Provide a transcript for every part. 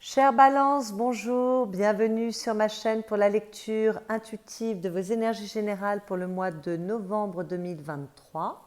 Chère Balance, bonjour, bienvenue sur ma chaîne pour la lecture intuitive de vos énergies générales pour le mois de novembre 2023.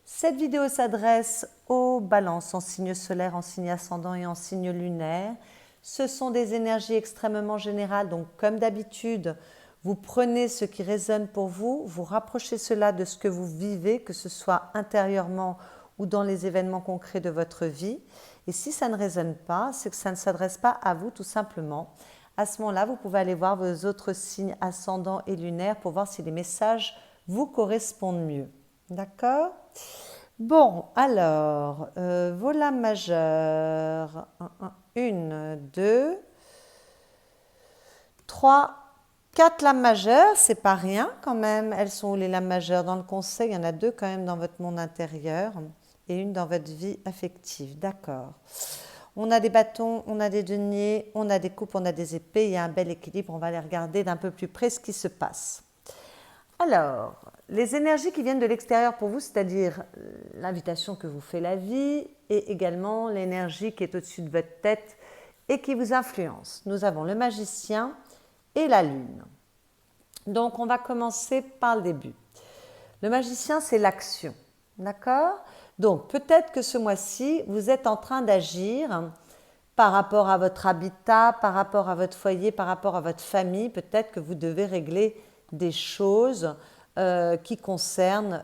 Cette vidéo s'adresse aux balances en signe solaire, en signe ascendant et en signe lunaire. Ce sont des énergies extrêmement générales, donc comme d'habitude, vous prenez ce qui résonne pour vous, vous rapprochez cela de ce que vous vivez, que ce soit intérieurement ou dans les événements concrets de votre vie. Et si ça ne résonne pas, c'est que ça ne s'adresse pas à vous tout simplement. À ce moment-là, vous pouvez aller voir vos autres signes ascendants et lunaires pour voir si les messages vous correspondent mieux. D'accord ? Bon, alors, vos lames majeures. 1, 2, 3, 4 lames majeures, c'est pas rien quand même. Elles sont où les lames majeures? Dans le conseil, il y en a 2 quand même dans votre monde intérieur et une dans votre vie affective. D'accord. On a des bâtons, on a des deniers, on a des coupes, on a des épées. Il y a un bel équilibre. On va aller regarder d'un peu plus près ce qui se passe. Alors, les énergies qui viennent de l'extérieur pour vous, c'est-à-dire l'invitation que vous fait la vie et également l'énergie qui est au-dessus de votre tête et qui vous influence. Nous avons le magicien et la lune. Donc, on va commencer par le début. Le magicien, c'est l'action. D'accord ? Donc, peut-être que ce mois-ci, vous êtes en train d'agir par rapport à votre habitat, par rapport à votre foyer, par rapport à votre famille. Peut-être que vous devez régler des choses qui concernent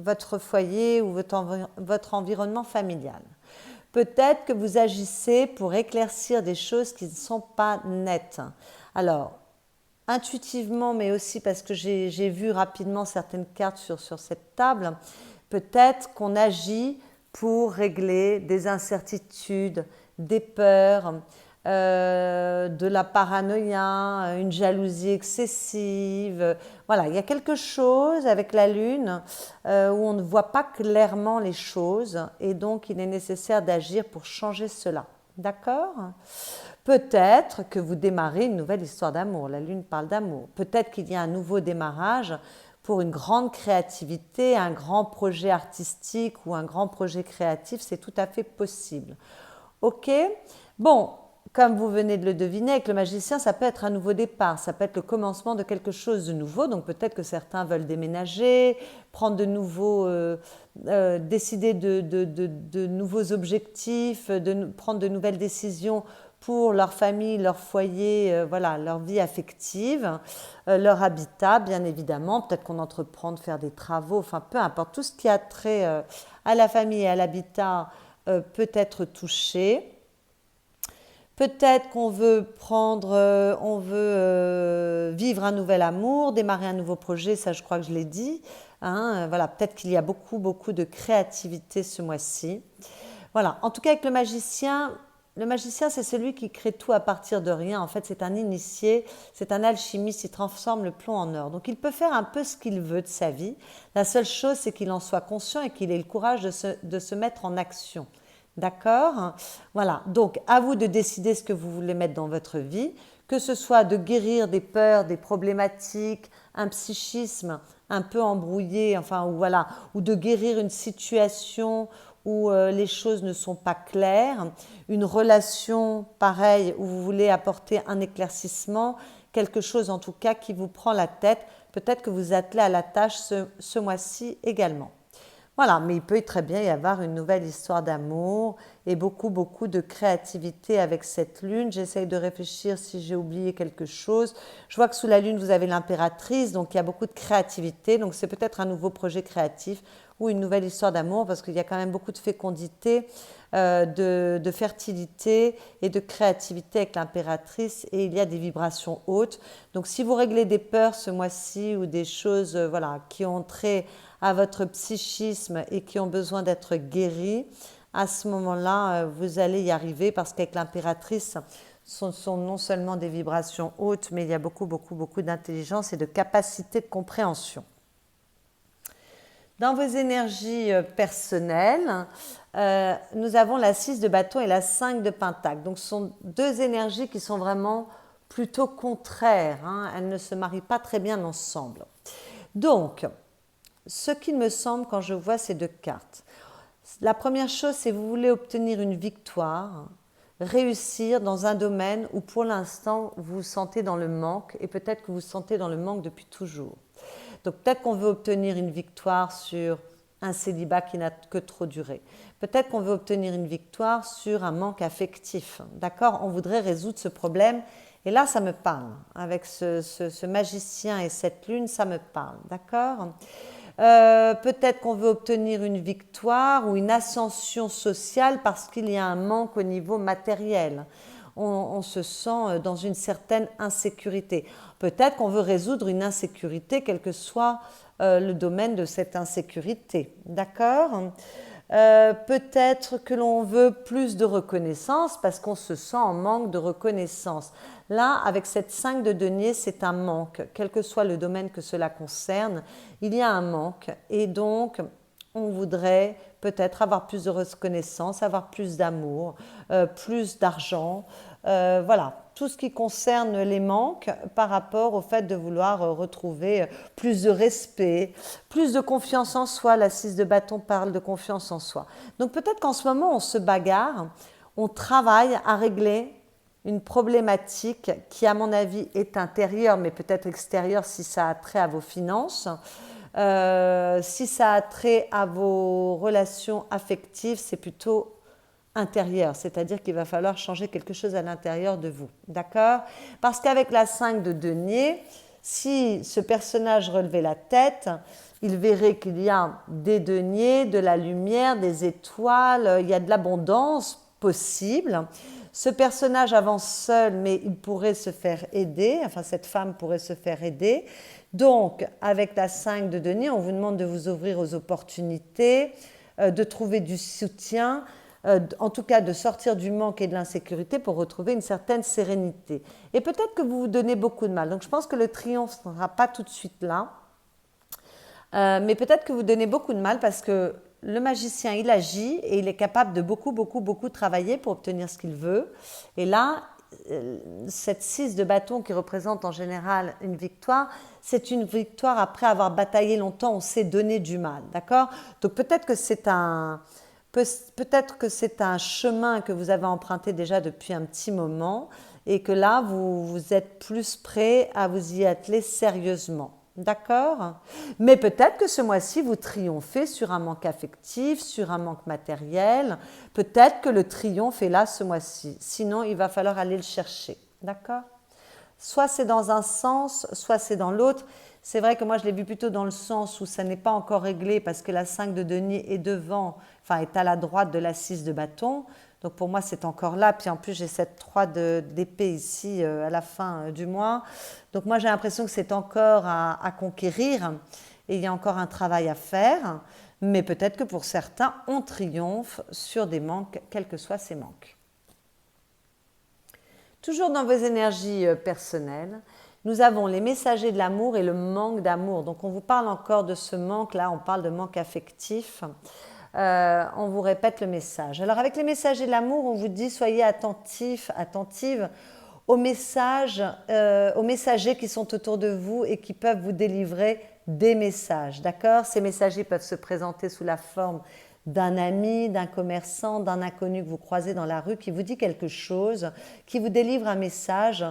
votre foyer ou votre environnement familial. Peut-être que vous agissez pour éclaircir des choses qui ne sont pas nettes. Alors, intuitivement, mais aussi parce que j'ai vu rapidement certaines cartes sur cette table, peut-être qu'on agit pour régler des incertitudes, des peurs, de la paranoïa, une jalousie excessive. Voilà, il y a quelque chose avec la lune où on ne voit pas clairement les choses et donc il est nécessaire d'agir pour changer cela. D'accord ? Peut-être que vous démarrez une nouvelle histoire d'amour. La lune parle d'amour. Peut-être qu'il y a un nouveau démarrage pour une grande créativité, un grand projet artistique ou un grand projet créatif. C'est tout à fait possible. Ok ? Bon, comme vous venez de le deviner, avec le magicien, ça peut être un nouveau départ, ça peut être le commencement de quelque chose de nouveau. Donc peut-être que certains veulent déménager, prendre de nouveaux, décider de nouveaux objectifs, prendre de nouvelles décisions pour leur famille, leur foyer, voilà, leur vie affective, leur habitat, bien évidemment. Peut-être qu'on entreprend de faire des travaux, enfin peu importe. Tout ce qui a trait à la famille et à l'habitat peut être touché. Peut-être qu'on veut vivre un nouvel amour, démarrer un nouveau projet, ça je crois que je l'ai dit. Hein, voilà, peut-être qu'il y a beaucoup, beaucoup de créativité ce mois-ci. Voilà, en tout cas avec le magicien c'est celui qui crée tout à partir de rien. En fait, c'est un initié, c'est un alchimiste, il transforme le plomb en or. Donc il peut faire un peu ce qu'il veut de sa vie. La seule chose, c'est qu'il en soit conscient et qu'il ait le courage de se mettre en action. D'accord ? Voilà, donc à vous de décider ce que vous voulez mettre dans votre vie, que ce soit de guérir des peurs, des problématiques, un psychisme un peu embrouillé, enfin, ou de guérir une situation où les choses ne sont pas claires, une relation pareille où vous voulez apporter un éclaircissement, quelque chose en tout cas qui vous prend la tête, peut-être que vous attelez à la tâche ce mois-ci également. Voilà, mais il peut très bien y avoir une nouvelle histoire d'amour et beaucoup, beaucoup de créativité avec cette lune. J'essaye de réfléchir si j'ai oublié quelque chose. Je vois que sous la lune, vous avez l'impératrice, donc il y a beaucoup de créativité. Donc c'est peut-être un nouveau projet créatif ou une nouvelle histoire d'amour parce qu'il y a quand même beaucoup de fécondité, de fertilité et de créativité avec l'impératrice et il y a des vibrations hautes. Donc si vous réglez des peurs ce mois-ci ou des choses qui ont trait à votre psychisme et qui ont besoin d'être guéris, à ce moment-là, vous allez y arriver parce qu'avec l'impératrice, ce sont non seulement des vibrations hautes, mais il y a beaucoup, beaucoup, beaucoup d'intelligence et de capacité de compréhension. Dans vos énergies personnelles, nous avons la 6 de bâton et la 5 de pentacle. Donc ce sont deux énergies qui sont vraiment plutôt contraires. Hein. Elles ne se marient pas très bien ensemble. Donc, ce qu'il me semble quand je vois ces deux cartes, la première chose, c'est que vous voulez obtenir une victoire, réussir dans un domaine où pour l'instant vous vous sentez dans le manque et peut-être que vous vous sentez dans le manque depuis toujours. Donc peut-être qu'on veut obtenir une victoire sur un célibat qui n'a que trop duré. Peut-être qu'on veut obtenir une victoire sur un manque affectif. D'accord? On voudrait résoudre ce problème. Et là, ça me parle. Avec ce magicien et cette lune, ça me parle. D'accord? Peut-être qu'on veut obtenir une victoire ou une ascension sociale parce qu'il y a un manque au niveau matériel. On se sent dans une certaine insécurité. Peut-être qu'on veut résoudre une insécurité, quel que soit le domaine de cette insécurité. D'accord? Peut-être que l'on veut plus de reconnaissance parce qu'on se sent en manque de reconnaissance. Là, avec cette 5 de denier, c'est un manque. Quel que soit le domaine que cela concerne, il y a un manque. Et donc, on voudrait peut-être avoir plus de reconnaissance, avoir plus d'amour, plus d'argent. Voilà, tout ce qui concerne les manques par rapport au fait de vouloir retrouver plus de respect, plus de confiance en soi. La 6 de bâton parle de confiance en soi. Donc peut-être qu'en ce moment, on se bagarre, on travaille à régler une problématique qui, à mon avis, est intérieure, mais peut-être extérieure si ça a trait à vos finances. Si ça a trait à vos relations affectives, c'est plutôt intérieur, c'est-à-dire qu'il va falloir changer quelque chose à l'intérieur de vous, d'accord? Parce qu'avec la 5 de denier, si ce personnage relevait la tête, il verrait qu'il y a des deniers, de la lumière, des étoiles, il y a de l'abondance possible. Ce personnage avance seul, mais il pourrait se faire aider, enfin cette femme pourrait se faire aider. Donc, avec la 5 de denier, on vous demande de vous ouvrir aux opportunités, de trouver du soutien, en tout cas de sortir du manque et de l'insécurité pour retrouver une certaine sérénité. Et peut-être que vous vous donnez beaucoup de mal. Donc je pense que le triomphe ne sera pas tout de suite là. Mais peut-être que vous donnez beaucoup de mal parce que le magicien, il agit et il est capable de beaucoup travailler pour obtenir ce qu'il veut. Et là, cette 6 de bâton qui représente en général une victoire, c'est une victoire après avoir bataillé longtemps, on s'est donné du mal. D'accord? Donc peut-être que c'est un chemin que vous avez emprunté déjà depuis un petit moment et que là, vous êtes plus prêt à vous y atteler sérieusement. D'accord? Mais peut-être que ce mois-ci, vous triomphez sur un manque affectif, sur un manque matériel. Peut-être que le triomphe est là ce mois-ci. Sinon, il va falloir aller le chercher. D'accord? Soit c'est dans un sens, soit c'est dans l'autre. C'est vrai que moi, je l'ai vu plutôt dans le sens où ça n'est pas encore réglé parce que la 5 de denier est devant, enfin est à la droite de la 6 de bâton. Donc pour moi, c'est encore là. Puis en plus, j'ai cette 3 d'épée ici à la fin du mois. Donc moi, j'ai l'impression que c'est encore à conquérir et il y a encore un travail à faire. Mais peut-être que pour certains, on triomphe sur des manques, quels que soient ces manques. Toujours dans vos énergies personnelles, nous avons les messagers de l'amour et le manque d'amour. Donc on vous parle encore de ce manque-là, on parle de manque affectif. On vous répète le message. Alors avec les messagers de l'amour, on vous dit soyez attentifs, attentives aux messages, aux messagers qui sont autour de vous et qui peuvent vous délivrer des messages. D'accord? Ces messagers peuvent se présenter sous la forme d'un ami, d'un commerçant, d'un inconnu que vous croisez dans la rue qui vous dit quelque chose, qui vous délivre un message,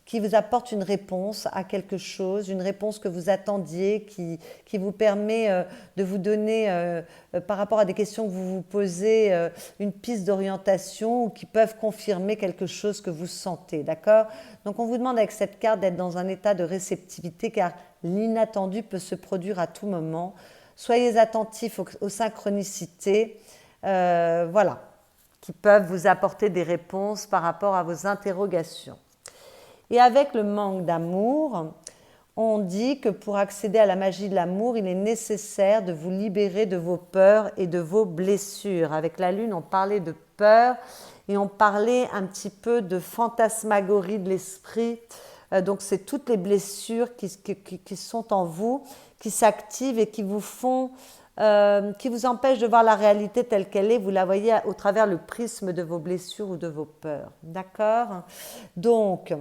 qui vous apporte une réponse à quelque chose, une réponse que vous attendiez, qui vous permet de vous donner, par rapport à des questions que vous vous posez, une piste d'orientation ou qui peuvent confirmer quelque chose que vous sentez, d'accord? Donc on vous demande avec cette carte d'être dans un état de réceptivité car l'inattendu peut se produire à tout moment. Soyez attentifs aux synchronicités, voilà, qui peuvent vous apporter des réponses par rapport à vos interrogations. Et avec le manque d'amour, on dit que pour accéder à la magie de l'amour, il est nécessaire de vous libérer de vos peurs et de vos blessures. Avec la lune, on parlait de peur et on parlait un petit peu de fantasmagorie de l'esprit. Donc c'est toutes les blessures qui sont en vous, qui s'activent et qui vous font, qui vous empêchent de voir la réalité telle qu'elle est. Vous la voyez au travers le prisme de vos blessures ou de vos peurs. D'accord? Donc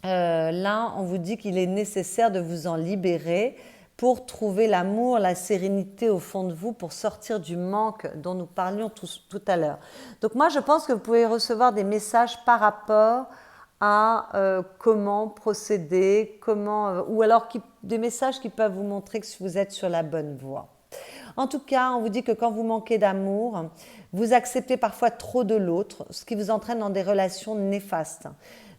là, on vous dit qu'il est nécessaire de vous en libérer pour trouver l'amour, la sérénité au fond de vous, pour sortir du manque dont nous parlions tout à l'heure. Donc moi, je pense que vous pouvez recevoir des messages par rapport à comment procéder, ou alors des messages qui peuvent vous montrer que vous êtes sur la bonne voie. En tout cas, on vous dit que quand vous manquez d'amour, vous acceptez parfois trop de l'autre, ce qui vous entraîne dans des relations néfastes.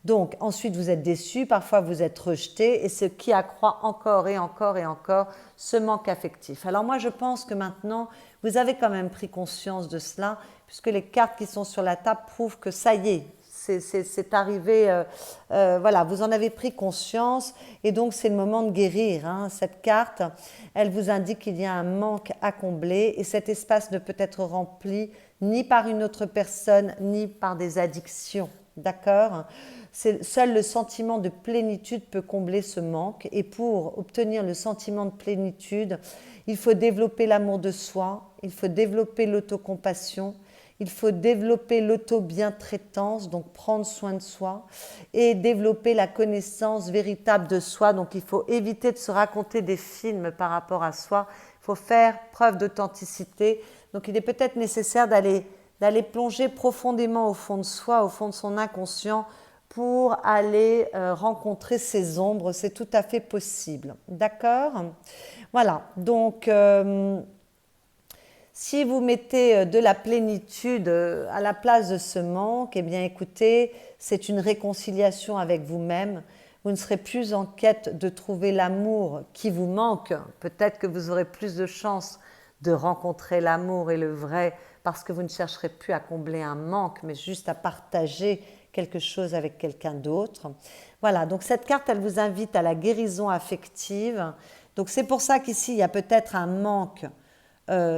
Donc, ensuite, vous êtes déçu, parfois vous êtes rejeté, et ce qui accroît encore et encore et encore ce manque affectif. Alors moi, je pense que maintenant, vous avez quand même pris conscience de cela, puisque les cartes qui sont sur la table prouvent que ça y est, c'est arrivé, voilà, vous en avez pris conscience, et donc c'est le moment de guérir. Hein. Cette carte, elle vous indique qu'il y a un manque à combler, et cet espace ne peut être rempli ni par une autre personne, ni par des addictions. D'accord ? Seul le sentiment de plénitude peut combler ce manque, et pour obtenir le sentiment de plénitude, il faut développer l'amour de soi, il faut développer l'autocompassion, il faut développer l'auto-bientraitance, donc prendre soin de soi, et développer la connaissance véritable de soi. Donc il faut éviter de se raconter des films par rapport à soi, il faut faire preuve d'authenticité. Donc il est peut-être nécessaire d'aller plonger profondément au fond de soi, au fond de son inconscient, pour aller rencontrer ses ombres. C'est tout à fait possible. D'accord ? Voilà, donc si vous mettez de la plénitude à la place de ce manque, eh bien écoutez, c'est une réconciliation avec vous-même. Vous ne serez plus en quête de trouver l'amour qui vous manque. Peut-être que vous aurez plus de chances de rencontrer l'amour et le vrai, parce que vous ne chercherez plus à combler un manque, mais juste à partager quelque chose avec quelqu'un d'autre. Voilà, donc cette carte, elle vous invite à la guérison affective. Donc c'est pour ça qu'ici, il y a peut-être un manque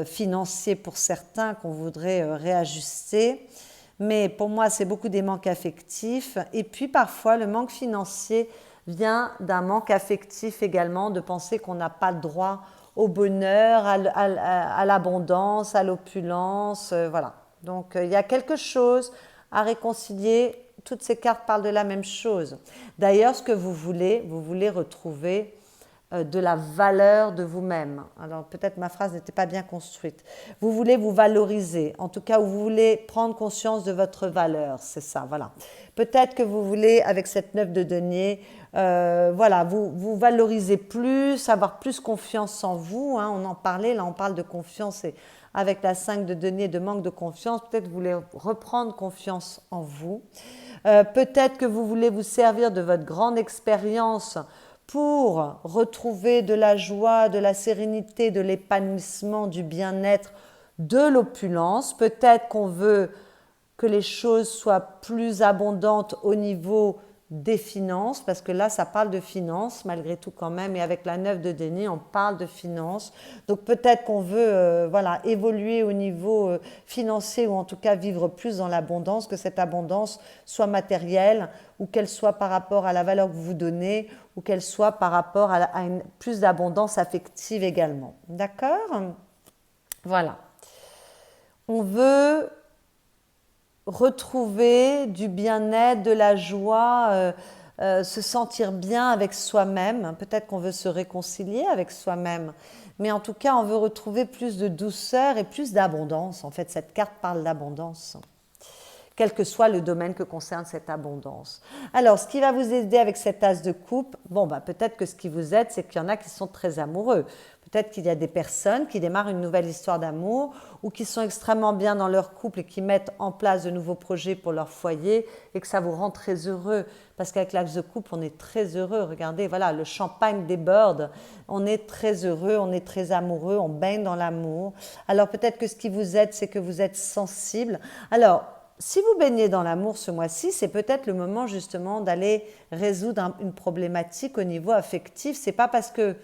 financier pour certains qu'on voudrait réajuster. Mais pour moi, c'est beaucoup des manques affectifs. Et puis parfois, le manque financier vient d'un manque affectif également, de penser qu'on n'a pas le droit au bonheur, à l'abondance, à l'opulence. Voilà. Donc il y a quelque chose à réconcilier. Toutes ces cartes parlent de la même chose. D'ailleurs, ce que vous voulez retrouver de la valeur de vous-même. Alors peut-être ma phrase n'était pas bien construite. Vous voulez vous valoriser, en tout cas vous voulez prendre conscience de votre valeur, c'est ça, voilà. Peut-être que vous voulez, avec cette 9 de denier, voilà, vous valoriser plus, avoir plus confiance en vous, hein, on en parlait, là on parle de confiance, et avec la 5 de denier, de manque de confiance, peut-être que vous voulez reprendre confiance en vous. Peut-être que vous voulez vous servir de votre grande expérience pour retrouver de la joie, de la sérénité, de l'épanouissement, du bien-être, de l'opulence. Peut-être qu'on veut que les choses soient plus abondantes au niveau des finances, parce que là, ça parle de finances, malgré tout quand même, et avec la 9 de denier, on parle de finances. Donc peut-être qu'on veut voilà, évoluer au niveau financier, ou en tout cas vivre plus dans l'abondance, que cette abondance soit matérielle, ou qu'elle soit par rapport à la valeur que vous vous donnez, ou qu'elle soit par rapport à une plus d'abondance affective également. D'accord ? Voilà. On veut retrouver du bien-être, de la joie, se sentir bien avec soi-même. Peut-être qu'on veut se réconcilier avec soi-même, mais en tout cas, on veut retrouver plus de douceur et plus d'abondance. En fait, cette carte parle d'abondance, quel que soit le domaine que concerne cette abondance. Alors, ce qui va vous aider avec cet as de coupe, bon, peut-être que ce qui vous aide, c'est qu'il y en a qui sont très amoureux. Peut-être qu'il y a des personnes qui démarrent une nouvelle histoire d'amour, ou qui sont extrêmement bien dans leur couple et qui mettent en place de nouveaux projets pour leur foyer, et que ça vous rend très heureux. Parce qu'avec l'as de coupe, on est très heureux. Regardez, voilà, le champagne déborde. On est très heureux, on est très amoureux, on baigne dans l'amour. Alors peut-être que ce qui vous aide, c'est que vous êtes sensible. Alors, si vous baignez dans l'amour ce mois-ci, c'est peut-être le moment justement d'aller résoudre une problématique au niveau affectif. C'est pas parce que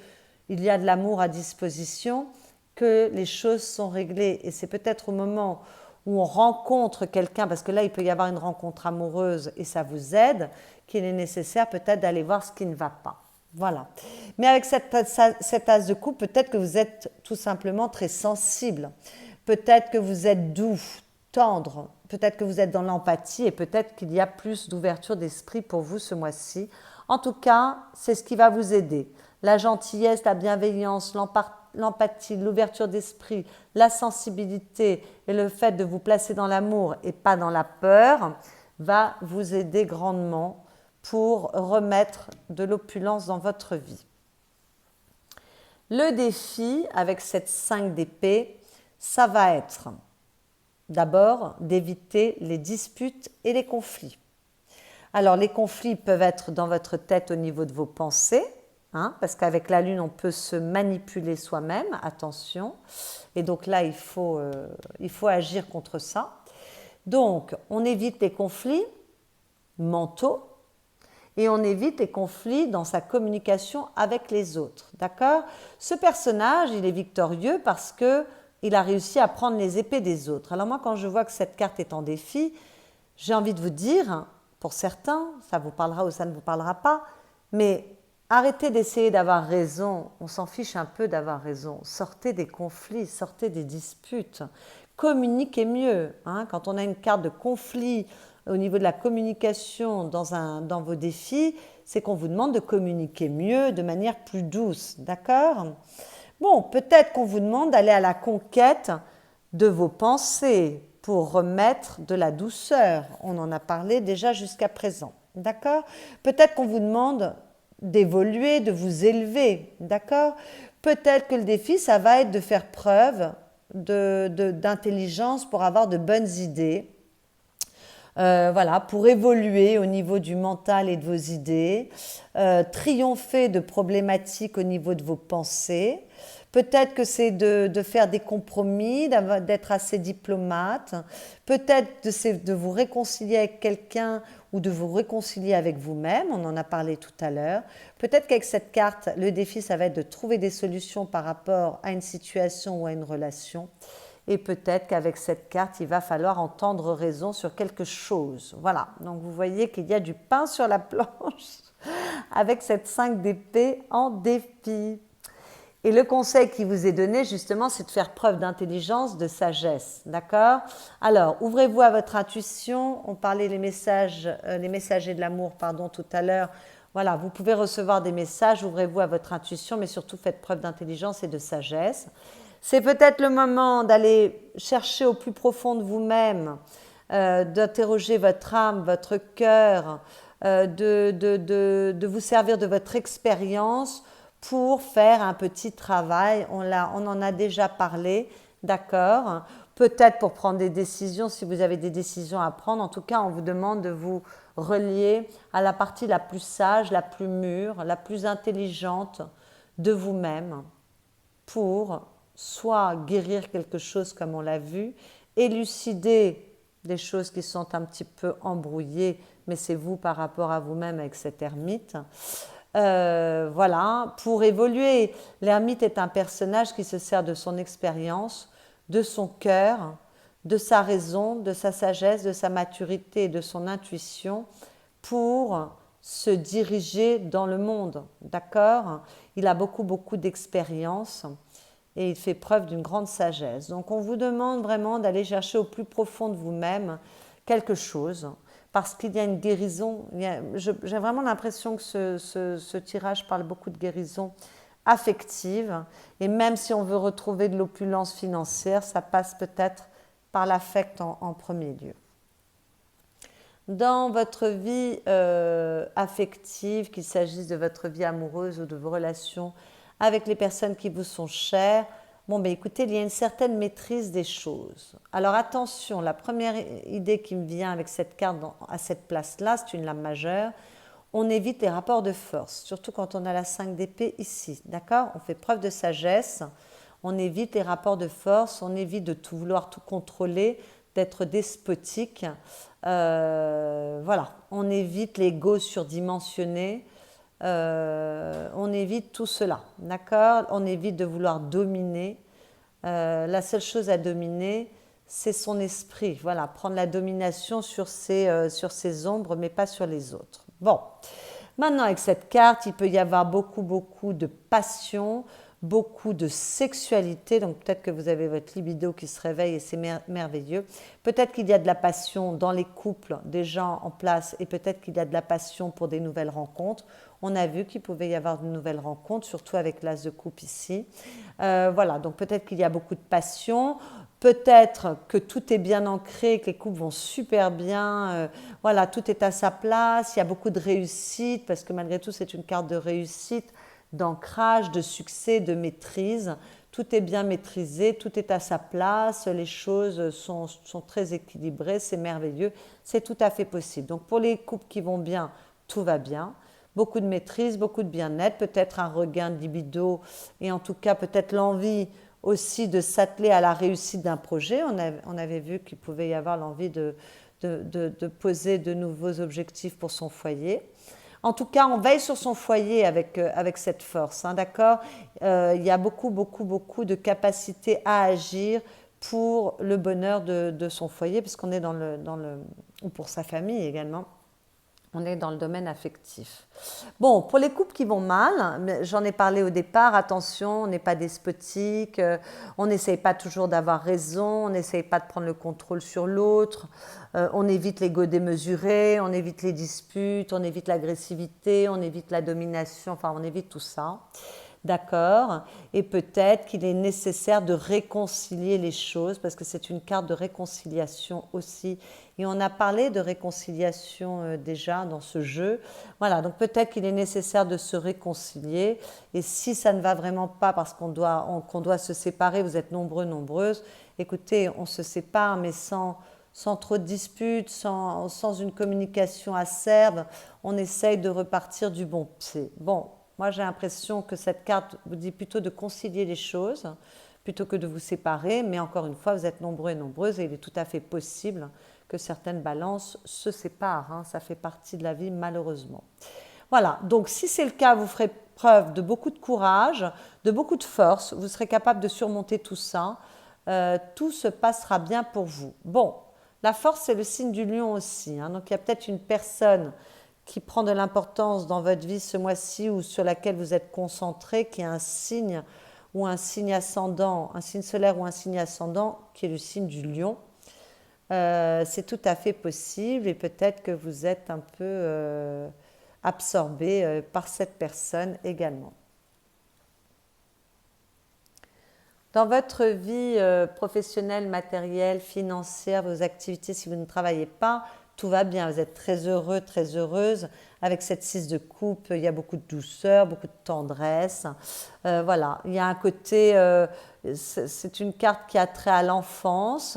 il y a de l'amour à disposition que les choses sont réglées. Et c'est peut-être au moment où on rencontre quelqu'un, parce que là, il peut y avoir une rencontre amoureuse et ça vous aide, qu'il est nécessaire peut-être d'aller voir ce qui ne va pas. Voilà. Mais avec cet as de coupe, peut-être que vous êtes tout simplement très sensible. Peut-être que vous êtes doux, tendre. Peut-être que vous êtes dans l'empathie, et peut-être qu'il y a plus d'ouverture d'esprit pour vous ce mois-ci. En tout cas, c'est ce qui va vous aider. la gentillesse, la bienveillance, l'empathie, l'ouverture d'esprit, la sensibilité et le fait de vous placer dans l'amour et pas dans la peur va vous aider grandement pour remettre de l'opulence dans votre vie. Le défi avec cette 5 d'épée, ça va être d'abord d'éviter les disputes et les conflits. Alors les conflits peuvent être dans votre tête au niveau de vos pensées, parce qu'avec la lune on peut se manipuler soi-même, attention, et donc là il faut agir contre ça. Donc on évite les conflits mentaux et on évite les conflits dans sa communication avec les autres, d'accord? Ce personnage il est victorieux parce qu'il a réussi à prendre les épées des autres. Alors moi quand je vois que cette carte est en défi, j'ai envie de vous dire, pour certains, ça vous parlera ou ça ne vous parlera pas, mais arrêtez d'essayer d'avoir raison, on s'en fiche un peu d'avoir raison, sortez des conflits, sortez des disputes, communiquez mieux. Quand on a une carte de conflit au niveau de la communication dans vos défis, c'est qu'on vous demande de communiquer mieux, de manière plus douce, d'accord? Bon, peut-être qu'on vous demande d'aller à la conquête de vos pensées, pour remettre de la douceur. On en a parlé déjà jusqu'à présent, d'accord? Peut-être qu'on vous demande d'évoluer, de vous élever, d'accord? Peut-être que le défi, ça va être de faire preuve d'intelligence pour avoir de bonnes idées, pour évoluer au niveau du mental et de vos idées, triompher de problématiques au niveau de vos pensées. Peut-être que c'est de faire des compromis, d'être assez diplomate. Peut-être de vous réconcilier avec quelqu'un ou de vous réconcilier avec vous-même. On en a parlé tout à l'heure. Peut-être qu'avec cette carte, le défi, ça va être de trouver des solutions par rapport à une situation ou à une relation. Et peut-être qu'avec cette carte, il va falloir entendre raison sur quelque chose. Voilà, donc vous voyez qu'il y a du pain sur la planche avec cette 5 d'épée en défi. Et le conseil qui vous est donné, justement, c'est de faire preuve d'intelligence, de sagesse, d'accord? Alors, ouvrez-vous à votre intuition. On parlait les messagers de l'amour, tout à l'heure. Voilà, vous pouvez recevoir des messages, ouvrez-vous à votre intuition, mais surtout faites preuve d'intelligence et de sagesse. C'est peut-être le moment d'aller chercher au plus profond de vous-même, d'interroger votre âme, votre cœur, de vous servir de votre expérience pour faire un petit travail. On en a déjà parlé, d'accord? Peut-être pour prendre des décisions, si vous avez des décisions à prendre. En tout cas, on vous demande de vous relier à la partie la plus sage, la plus mûre, la plus intelligente de vous-même pour soit guérir quelque chose comme on l'a vu, élucider des choses qui sont un petit peu embrouillées, mais c'est vous par rapport à vous-même avec cet ermite. Pour évoluer. L'ermite est un personnage qui se sert de son expérience, de son cœur, de sa raison, de sa sagesse, de sa maturité et de son intuition pour se diriger dans le monde, d'accord? Il a beaucoup d'expérience et il fait preuve d'une grande sagesse. Donc on vous demande vraiment d'aller chercher au plus profond de vous-même quelque chose, parce qu'il y a une guérison. J'ai vraiment l'impression que ce tirage parle beaucoup de guérison affective, et même si on veut retrouver de l'opulence financière, ça passe peut-être par l'affect en premier lieu. Dans votre vie affective, qu'il s'agisse de votre vie amoureuse ou de vos relations avec les personnes qui vous sont chères, écoutez, il y a une certaine maîtrise des choses. Alors attention, la première idée qui me vient avec cette carte à cette place-là, c'est une lame majeure. On évite les rapports de force, surtout quand on a la 5 d'épée ici, d'accord? On fait preuve de sagesse, on évite les rapports de force, on évite de vouloir tout contrôler, d'être despotique. On évite l'ego surdimensionné. On évite tout cela, d'accord? On évite de vouloir dominer. La seule chose à dominer, c'est son esprit. Voilà, prendre la domination sur ses ombres, mais pas sur les autres. Bon, maintenant avec cette carte, il peut y avoir beaucoup de passion, beaucoup de sexualité, donc peut-être que vous avez votre libido qui se réveille et c'est merveilleux. Peut-être qu'il y a de la passion dans les couples des gens en place et peut-être qu'il y a de la passion pour des nouvelles rencontres. On a vu qu'il pouvait y avoir de nouvelles rencontres, surtout avec l'as de coupe ici. Voilà, donc peut-être qu'il y a beaucoup de passion. Peut-être que tout est bien ancré, que les couples vont super bien, voilà, tout est à sa place, il y a beaucoup de réussite, parce que malgré tout c'est une carte de réussite, d'ancrage, de succès, de maîtrise. Tout est bien maîtrisé, tout est à sa place, les choses sont très équilibrées, c'est merveilleux, c'est tout à fait possible. Donc pour les couples qui vont bien, tout va bien. Beaucoup de maîtrise, beaucoup de bien-être, peut-être un regain de libido et en tout cas peut-être l'envie aussi de s'atteler à la réussite d'un projet. On avait vu qu'il pouvait y avoir l'envie de poser de nouveaux objectifs pour son foyer. En tout cas, on veille sur son foyer avec cette force, hein, d'accord. Il y a beaucoup de capacité à agir pour le bonheur de son foyer, puisqu'on est ou pour sa famille également. On est dans le domaine affectif. Bon, pour les couples qui vont mal, j'en ai parlé au départ, attention, on n'est pas despotique, on n'essaye pas toujours d'avoir raison, on n'essaye pas de prendre le contrôle sur l'autre, on évite l'ego démesuré, on évite les disputes, on évite l'agressivité, on évite la domination, enfin on évite tout ça. D'accord. Et peut-être qu'il est nécessaire de réconcilier les choses parce que c'est une carte de réconciliation aussi. Et on a parlé de réconciliation déjà dans ce jeu. Voilà, donc peut-être qu'il est nécessaire de se réconcilier. Et si ça ne va vraiment pas parce qu'on doit se séparer, vous êtes nombreux, nombreuses, écoutez, on se sépare mais sans trop de disputes, sans une communication acerbe, on essaye de repartir du bon pied. Bon. Moi, j'ai l'impression que cette carte vous dit plutôt de concilier les choses, plutôt que de vous séparer. Mais encore une fois, vous êtes nombreux et nombreuses et il est tout à fait possible que certaines balances se séparent, hein. Ça fait partie de la vie, malheureusement. Voilà, donc si c'est le cas, vous ferez preuve de beaucoup de courage, de beaucoup de force. Vous serez capable de surmonter tout ça. Tout se passera bien pour vous. Bon, la force, c'est le signe du lion aussi, hein. Donc, il y a peut-être une personne qui prend de l'importance dans votre vie ce mois-ci ou sur laquelle vous êtes concentré, qui est un signe ou un signe ascendant, un signe solaire ou un signe ascendant, qui est le signe du lion. C'est tout à fait possible et peut-être que vous êtes un peu absorbé par cette personne également. Dans votre vie professionnelle, matérielle, financière, vos activités, si vous ne travaillez pas, tout va bien, vous êtes très heureux, très heureuse. Avec cette 6 de coupe, il y a beaucoup de douceur, beaucoup de tendresse. Voilà, il y a un côté, c'est une carte qui a trait à l'enfance.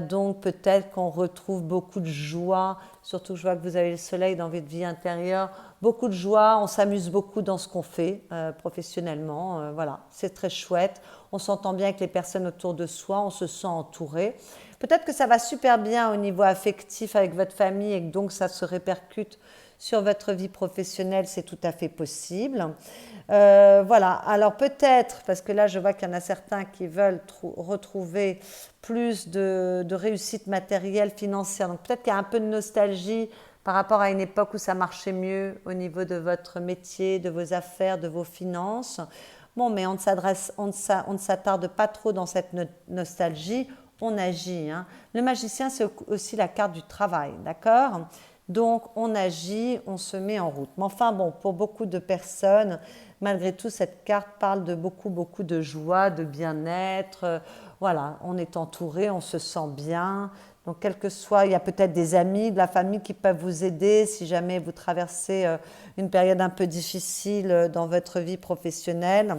Donc peut-être qu'on retrouve beaucoup de joie, surtout je vois que vous avez le soleil dans votre vie intérieure, beaucoup de joie, on s'amuse beaucoup dans ce qu'on fait professionnellement, voilà, c'est très chouette, on s'entend bien avec les personnes autour de soi, on se sent entouré. Peut-être que ça va super bien au niveau affectif avec votre famille et que donc ça se répercute sur votre vie professionnelle, c'est tout à fait possible. Voilà, alors peut-être, parce que là je vois qu'il y en a certains qui veulent retrouver plus de réussite matérielle, financière, donc peut-être qu'il y a un peu de nostalgie par rapport à une époque où ça marchait mieux au niveau de votre métier, de vos affaires, de vos finances. Bon, mais on ne s'attarde pas trop dans cette nostalgie, on agit, hein. Le magicien, c'est aussi la carte du travail, d'accord ? Donc, on agit, on se met en route. Mais enfin, bon, pour beaucoup de personnes, malgré tout, cette carte parle de beaucoup de joie, de bien-être. Voilà, on est entouré, on se sent bien. Donc, quel que soit, il y a peut-être des amis, de la famille qui peuvent vous aider si jamais vous traversez une période un peu difficile dans votre vie professionnelle.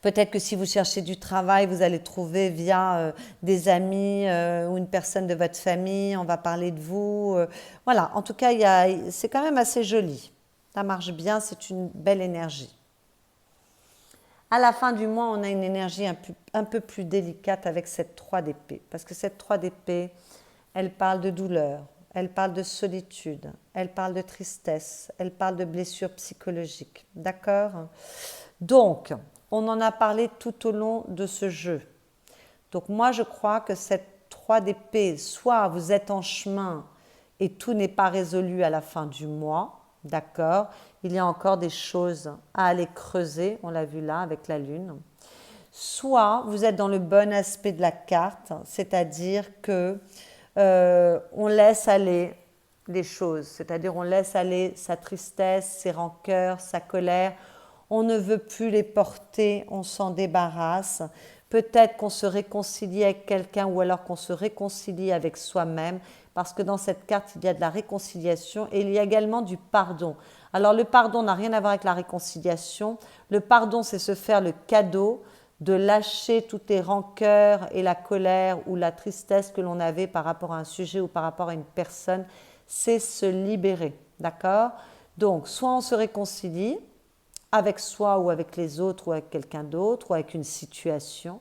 Peut-être que si vous cherchez du travail, vous allez trouver via des amis ou une personne de votre famille, on va parler de vous. Voilà, en tout cas, c'est quand même assez joli. Ça marche bien, c'est une belle énergie. À la fin du mois, on a une énergie un peu plus délicate avec cette 3 d'épée. Parce que cette 3 d'épée, elle parle de douleur, elle parle de solitude, elle parle de tristesse, elle parle de blessures psychologiques. D'accord ? Donc, on en a parlé tout au long de ce jeu. Donc moi, je crois que cette 3 d'épée, soit vous êtes en chemin et tout n'est pas résolu à la fin du mois, d'accord? Il y a encore des choses à aller creuser, on l'a vu là avec la lune. Soit vous êtes dans le bon aspect de la carte, c'est-à-dire que on laisse aller les choses, c'est-à-dire on laisse aller sa tristesse, ses rancœurs, sa colère, on ne veut plus les porter, on s'en débarrasse. Peut-être qu'on se réconcilie avec quelqu'un ou alors qu'on se réconcilie avec soi-même, parce que dans cette carte, il y a de la réconciliation et il y a également du pardon. Alors le pardon n'a rien à voir avec la réconciliation. Le pardon, c'est se faire le cadeau de lâcher toutes les rancœurs et la colère ou la tristesse que l'on avait par rapport à un sujet ou par rapport à une personne. C'est se libérer, d'accord? Donc, soit on se réconcilie avec soi ou avec les autres ou avec quelqu'un d'autre ou avec une situation,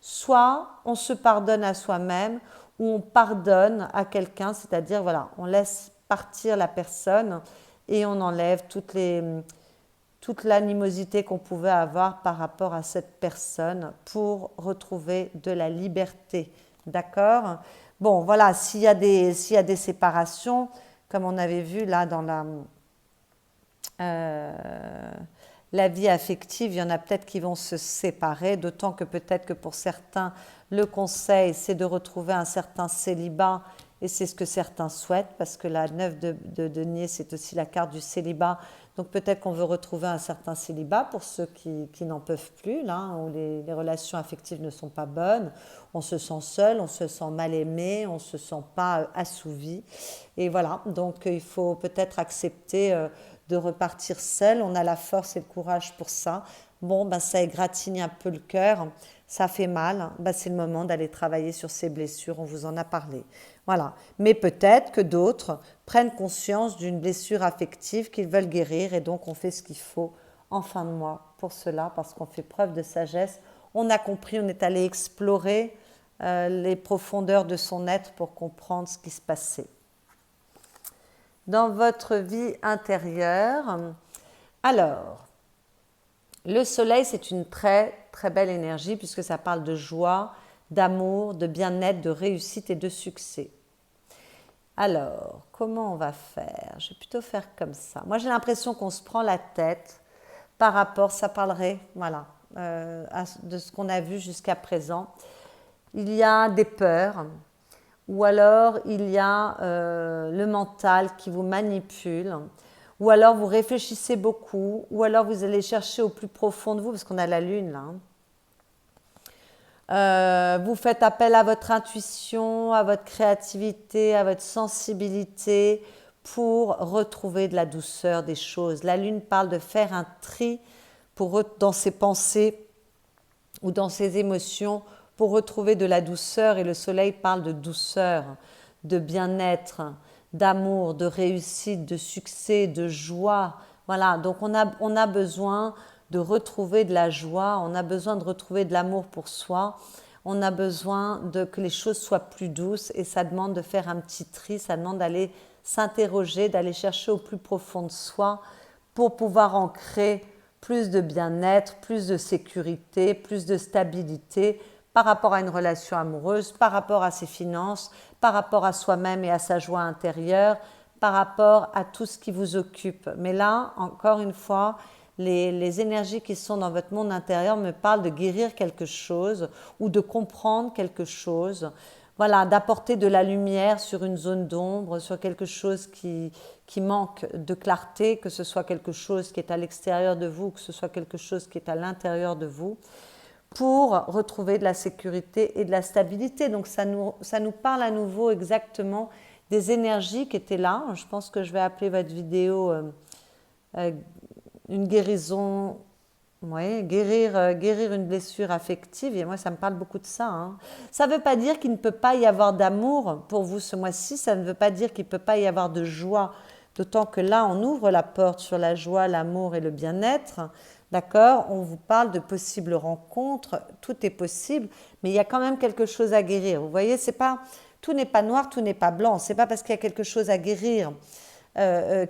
soit on se pardonne à soi-même ou on pardonne à quelqu'un, c'est-à-dire voilà, on laisse partir la personne et on enlève toute l'animosité qu'on pouvait avoir par rapport à cette personne pour retrouver de la liberté. D'accord? Bon, voilà, s'il y a des séparations, comme on avait vu là dans la vie affective, il y en a peut-être qui vont se séparer, d'autant que peut-être que pour certains, le conseil, c'est de retrouver un certain célibat, et c'est ce que certains souhaitent, parce que la 9 de denier, c'est aussi la carte du célibat. Donc peut-être qu'on veut retrouver un certain célibat pour ceux qui n'en peuvent plus, là, où les relations affectives ne sont pas bonnes, on se sent seul, on se sent mal aimé, on ne se sent pas assouvi. Et voilà, donc il faut peut-être accepter de repartir seul, on a la force et le courage pour ça. Bon, ben, ça égratigne un peu le cœur, ça fait mal, ben, c'est le moment d'aller travailler sur ces blessures, on vous en a parlé. Voilà. Mais peut-être que d'autres prennent conscience d'une blessure affective qu'ils veulent guérir et donc on fait ce qu'il faut en fin de mois pour cela, parce qu'on fait preuve de sagesse. On a compris, on est allé explorer les profondeurs de son être pour comprendre ce qui se passait. Dans votre vie intérieure, alors, le soleil, c'est une très très belle énergie puisque ça parle de joie, d'amour, de bien-être, de réussite et de succès. Alors, comment on va faire? Je vais plutôt faire comme ça. Moi, j'ai l'impression qu'on se prend la tête par rapport, ça parlerait, voilà, de ce qu'on a vu jusqu'à présent. Il y a des peurs, ou alors il y a le mental qui vous manipule, ou alors vous réfléchissez beaucoup, ou alors vous allez chercher au plus profond de vous, parce qu'on a la lune là. Vous faites appel à votre intuition, à votre créativité, à votre sensibilité pour retrouver de la douceur des choses. La lune parle de faire un tri dans ses pensées ou dans ses émotions pour retrouver de la douceur, et le soleil parle de douceur, de bien-être, d'amour, de réussite, de succès, de joie. Voilà, donc on a besoin de retrouver de la joie, on a besoin de retrouver de l'amour pour soi, on a besoin que les choses soient plus douces, et ça demande de faire un petit tri, ça demande d'aller s'interroger, d'aller chercher au plus profond de soi pour pouvoir ancrer plus de bien-être, plus de sécurité, plus de stabilité par rapport à une relation amoureuse, par rapport à ses finances, par rapport à soi-même et à sa joie intérieure, par rapport à tout ce qui vous occupe. Mais là, encore une fois, les énergies qui sont dans votre monde intérieur me parlent de guérir quelque chose ou de comprendre quelque chose. Voilà, d'apporter de la lumière sur une zone d'ombre, sur quelque chose qui manque de clarté, que ce soit quelque chose qui est à l'extérieur de vous, que ce soit quelque chose qui est à l'intérieur de vous, pour retrouver de la sécurité et de la stabilité. Donc ça nous parle à nouveau exactement des énergies qui étaient là. Je pense que je vais appeler votre vidéo une guérison, oui, guérir une blessure affective. Et moi, ça me parle beaucoup de ça. Hein. Ça ne veut pas dire qu'il ne peut pas y avoir d'amour pour vous ce mois-ci. Ça ne veut pas dire qu'il ne peut pas y avoir de joie. D'autant que là, on ouvre la porte sur la joie, l'amour et le bien-être. D'accord? On vous parle de possibles rencontres. Tout est possible. Mais il y a quand même quelque chose à guérir. Vous voyez, tout n'est pas noir, tout n'est pas blanc. Ce n'est pas parce qu'il y a quelque chose à guérir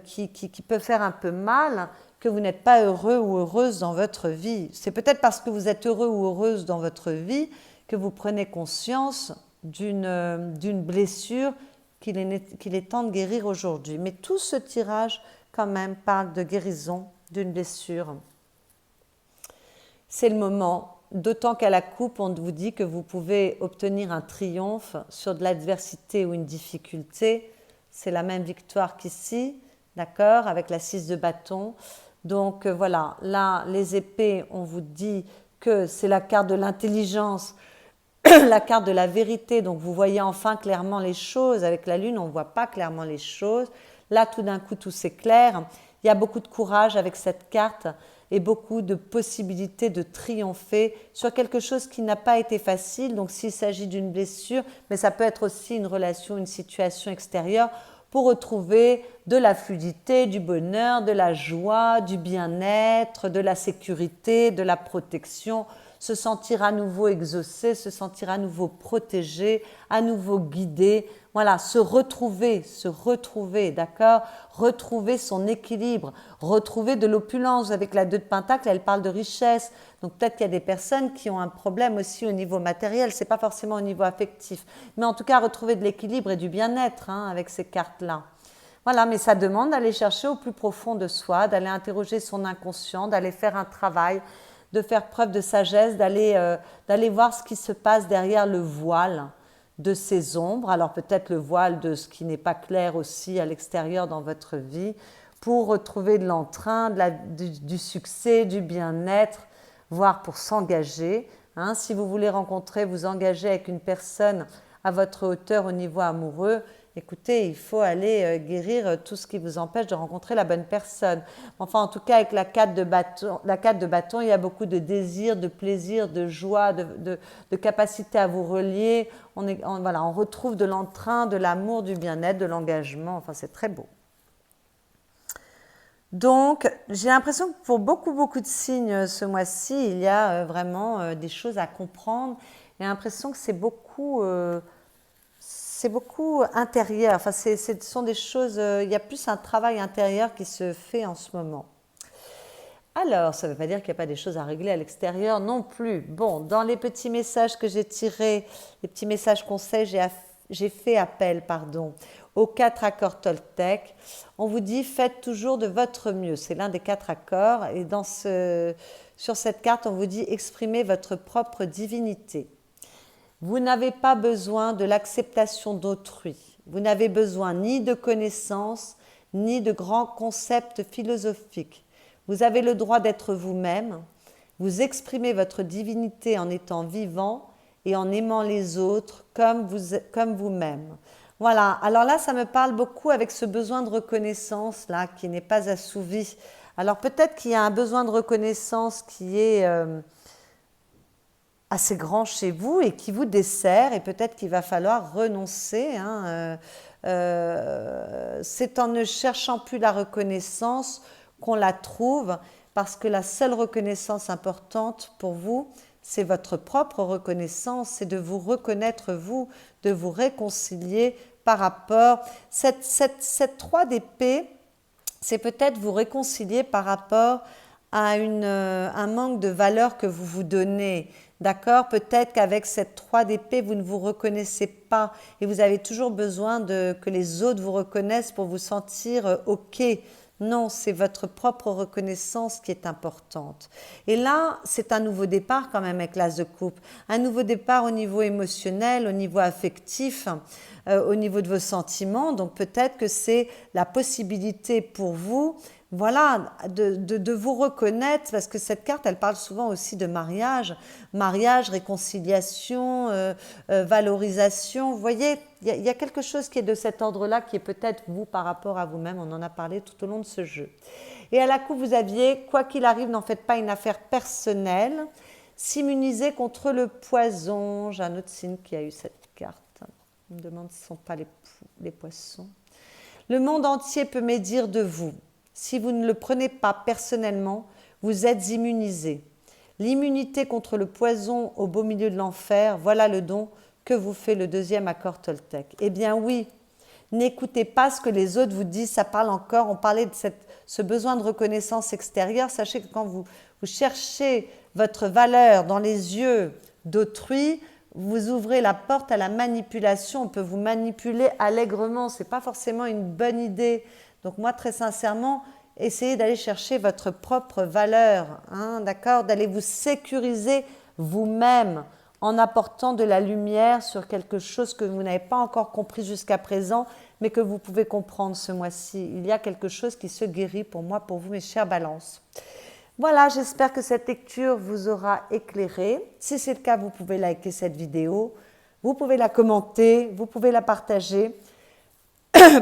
qui peut faire un peu mal que vous n'êtes pas heureux ou heureuse dans votre vie. C'est peut-être parce que vous êtes heureux ou heureuse dans votre vie que vous prenez conscience d'une blessure qu'il est temps de guérir aujourd'hui. Mais tout ce tirage quand même parle de guérison d'une blessure. C'est le moment, d'autant qu'à la coupe, on vous dit que vous pouvez obtenir un triomphe sur de l'adversité ou une difficulté. C'est la même victoire qu'ici, d'accord, avec la 6 de bâton. Donc voilà, là, les épées, on vous dit que c'est la carte de l'intelligence, la carte de la vérité, donc vous voyez enfin clairement les choses. Avec la lune, on ne voit pas clairement les choses. Là, tout d'un coup, tout s'éclaire. Il y a beaucoup de courage avec cette carte et beaucoup de possibilités de triompher sur quelque chose qui n'a pas été facile. Donc s'il s'agit d'une blessure, mais ça peut être aussi une relation, une situation extérieure, pour retrouver de la fluidité, du bonheur, de la joie, du bien-être, de la sécurité, de la protection, se sentir à nouveau exaucé, se sentir à nouveau protégé, à nouveau guidé. Voilà, se retrouver, d'accord? Retrouver son équilibre, retrouver de l'opulence. Avec la 2 de Pentacle, elle parle de richesse. Donc peut-être qu'il y a des personnes qui ont un problème aussi au niveau matériel, c'est pas forcément au niveau affectif. Mais en tout cas, retrouver de l'équilibre et du bien-être avec ces cartes-là. Voilà, mais ça demande d'aller chercher au plus profond de soi, d'aller interroger son inconscient, d'aller faire un travail, de faire preuve de sagesse, d'aller voir ce qui se passe derrière le voile de ces ombres. Alors peut-être le voile de ce qui n'est pas clair aussi à l'extérieur dans votre vie, pour retrouver de l'entrain, du succès, du bien-être, voire pour s'engager. Si vous voulez vous engager avec une personne à votre hauteur au niveau amoureux, écoutez, il faut aller guérir tout ce qui vous empêche de rencontrer la bonne personne. Enfin, en tout cas, avec la 4 de bâton, il y a beaucoup de désir, de plaisir, de joie, de capacité à vous relier. On retrouve de l'entrain, de l'amour, du bien-être, de l'engagement. Enfin, c'est très beau. Donc, j'ai l'impression que pour beaucoup de signes ce mois-ci, il y a vraiment des choses à comprendre. J'ai l'impression que c'est beaucoup intérieur. Enfin, ce sont des choses, il y a plus un travail intérieur qui se fait en ce moment. Alors, ça ne veut pas dire qu'il n'y a pas des choses à régler à l'extérieur non plus. Bon, dans les petits messages que j'ai tirés, les petits messages conseils, j'ai fait appel, aux 4 accords Toltec. On vous dit, faites toujours de votre mieux. C'est l'un des 4 accords. Et sur cette carte, on vous dit, exprimez votre propre divinité. Vous n'avez pas besoin de l'acceptation d'autrui. Vous n'avez besoin ni de connaissances, ni de grands concepts philosophiques. Vous avez le droit d'être vous-même. Vous exprimez votre divinité en étant vivant et en aimant les autres comme vous-même. Voilà, alors là, ça me parle beaucoup avec ce besoin de reconnaissance là qui n'est pas assouvi. Alors peut-être qu'il y a un besoin de reconnaissance qui est assez grand chez vous et qui vous dessert, et peut-être qu'il va falloir renoncer. C'est en ne cherchant plus la reconnaissance qu'on la trouve, parce que la seule reconnaissance importante pour vous, c'est votre propre reconnaissance, c'est de vous reconnaître vous, de vous réconcilier par rapport. Cette 3 d'épée, c'est peut-être vous réconcilier par rapport à un manque de valeur que vous vous donnez. D'accord? Peut-être qu'avec cette 3 d'épée, vous ne vous reconnaissez pas et vous avez toujours besoin que les autres vous reconnaissent pour vous sentir OK. Non, c'est votre propre reconnaissance qui est importante. Et là, c'est un nouveau départ quand même avec l'As de coupe. Un nouveau départ au niveau émotionnel, au niveau affectif, au niveau de vos sentiments. Donc peut-être que c'est la possibilité pour vous, voilà, de vous reconnaître, parce que cette carte, elle parle souvent aussi de mariage, réconciliation, valorisation. Vous voyez, il y a quelque chose qui est de cet ordre-là, qui est peut-être vous par rapport à vous-même. On en a parlé tout au long de ce jeu. Et à la coupe, vous aviez, quoi qu'il arrive, n'en faites pas une affaire personnelle. S'immuniser contre le poison. J'ai un autre signe qui a eu cette carte. On me demande si ce ne sont pas les poissons. Le monde entier peut médire de vous. Si vous ne le prenez pas personnellement, vous êtes immunisé. L'immunité contre le poison au beau milieu de l'enfer, voilà le don que vous fait le 2e accord Toltec. Eh bien oui, n'écoutez pas ce que les autres vous disent, ça parle encore, on parlait de ce besoin de reconnaissance extérieure. Sachez que quand vous cherchez votre valeur dans les yeux d'autrui, vous ouvrez la porte à la manipulation. On peut vous manipuler allègrement, ce n'est pas forcément une bonne idée. Donc moi, très sincèrement, essayez d'aller chercher votre propre valeur, hein, d'accord, d'aller vous sécuriser vous-même en apportant de la lumière sur quelque chose que vous n'avez pas encore compris jusqu'à présent, mais que vous pouvez comprendre ce mois-ci. Il y a quelque chose qui se guérit pour moi, pour vous, mes chers balances. Voilà, j'espère que cette lecture vous aura éclairé. Si c'est le cas, vous pouvez liker cette vidéo, vous pouvez la commenter, vous pouvez la partager.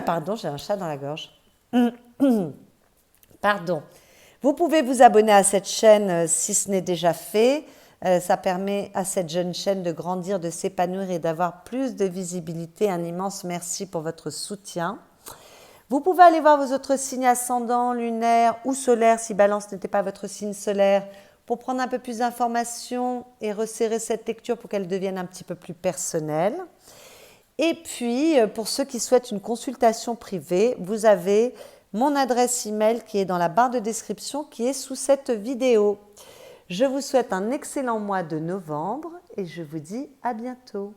Pardon, j'ai un chat dans la gorge. Pardon. Vous pouvez vous abonner à cette chaîne si ce n'est déjà fait. Ça permet à cette jeune chaîne de grandir, de s'épanouir et d'avoir plus de visibilité. Un immense merci pour votre soutien. Vous pouvez aller voir vos autres signes ascendants, lunaires ou solaires si Balance n'était pas votre signe solaire pour prendre un peu plus d'informations et resserrer cette lecture pour qu'elle devienne un petit peu plus personnelle. Et puis, pour ceux qui souhaitent une consultation privée, vous avez mon adresse email qui est dans la barre de description qui est sous cette vidéo. Je vous souhaite un excellent mois de novembre et je vous dis à bientôt.